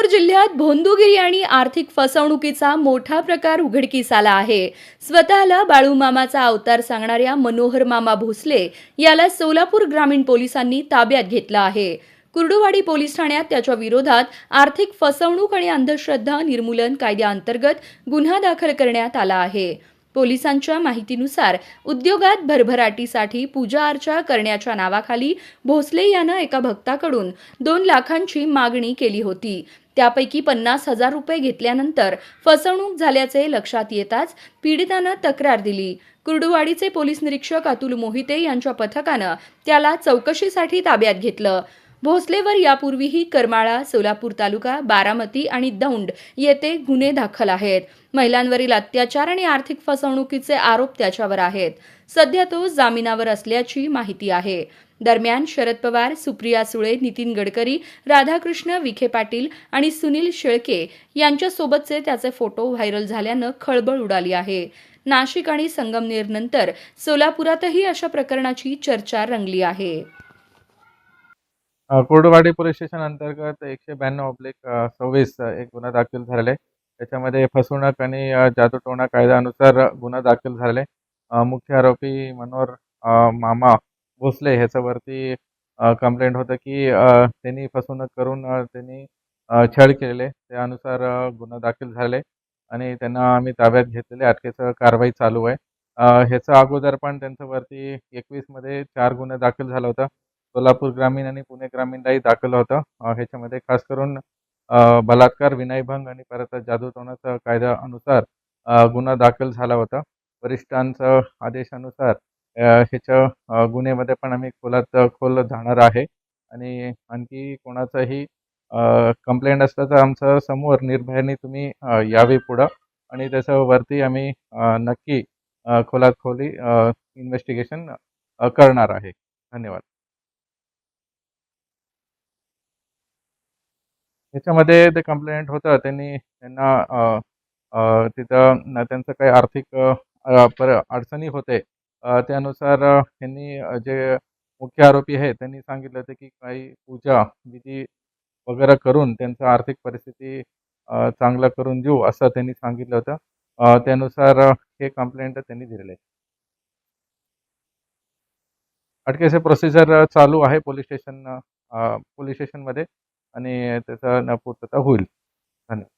जिल्ह्यात भोंदूगिरी आणि आर्थिक फसवणुकीचा मोठा प्रकार उघडकीस आला आहे. स्वतःला बाळूमामाचा अवतार सांगणाऱ्या मनोहर मामा भोसले याला सोलापूर ग्रामीण पोलिसांनी ताब्यात घेतलं आहे. कुर्डुवाडी पोलीस ठाण्यात त्याच्या विरोधात आर्थिक फसवणूक आणि अंधश्रद्धा निर्मूलन कायद्याअंतर्गत गुन्हा दाखल करण्यात आला आहे. पोलिसांच्या माहितीनुसार उद्योगात भरभराटीसाठी पूजा अर्चा करण्याच्या नावाखाली भोसले यानं एका भक्ताकडून 2 लाखांची मागणी केली होती. त्यापैकी 50,000 रुपये घेतल्यानंतर फसवणूक झाल्याचे लक्षात येताच पीडितानं तक्रार दिली. कुर्डुवाडीचे पोलीस निरीक्षक अतुल मोहिते यांच्या पथकानं त्याला चौकशीसाठी ताब्यात घेतलं. भोसलेवर यापूर्वीही करमाळा, सोलापूर तालुका, बारामती आणि दौंड येथे गुन्हे दाखल आहेत. महिलांवरील अत्याचार आणि आर्थिक फसवणुकीचे आरोप त्याच्यावर आहेत. सध्या तो जामिनावर असल्याची माहिती आहे. दरम्यान शरद पवार, सुप्रिया सुळे, नितीन गडकरी, राधाकृष्ण विखे पाटील आणि सुनील शेळके यांच्यासोबतचे त्याचे फोटो व्हायरल झाल्यानं खळबळ उडाली आहे. नाशिक आणि संगमनेरनंतर सोलापुरातही अशा प्रकरणाची चर्चा रंगली आहे. कुर्डुवाडी पोलीस स्टेशन अंतर्गत 192/26 एक गुन्हा दाखल झालेला आहे. त्याच्यामध्ये फसवणूक आणि जादूटोणा कायद्यानुसार गुन्हा दाखल झालेला आहे. मुख्य आरोपी मनोहर मामा भोसले ह्याच्यावरती कंप्लेंट होतं की त्यांनी फसवणूक करून त्यांनी छळ केलेले. त्यानुसार गुन्हा दाखल झाले आणि त्यांना आम्ही ताब्यात घेतलेले. अटकेचं कारवाई चालू आहे. ह्याच्या अगोदर पण त्यांच्यावरती 21 मध्ये 4 गुन्हे दाखल झाला होता. सोलापूर ग्रामीण आणि पुणे ग्रामीणलाही दाखल होतं. ह्याच्यामध्ये खास करून बलात्कार, विनयभंग आणि परत जादूटोणाच्या कायद्यानुसार गुन्हा दाखल झाला होता. वरिष्ठांच्या आदेशानुसार ह्याच्या गुन्ह्यामध्ये पण आम्ही खोल जाणार आहे आणि आणखी कोणाचाही कंप्लेंट असलं तर आमच्या समोर निर्भयाने तुम्ही यावे पुढं आणि त्याच्यावरती आम्ही नक्की खोली इन्व्हेस्टिगेशन करणार आहे. धन्यवाद. ह्याच्यामध्ये ते कंप्लेंट होतं त्यांना तिथं त्यांचं काही आर्थिक अडचणी होते. त्यानुसार त्यांनी जे मुख्य आरोपी आहेत त्यांनी सांगितलं होतं की काही पूजा विधी वगैरे करून त्यांचं आर्थिक परिस्थिती चांगलं करून देऊ असं त्यांनी सांगितलं होतं. त्यानुसार हे कंप्लेंट त्यांनी दिलेलं आहे. अटकेचे प्रोसिजर चालू आहे पोलीस स्टेशनमध्ये आणि त्याचा पूर्तता होईल. धन्यवाद.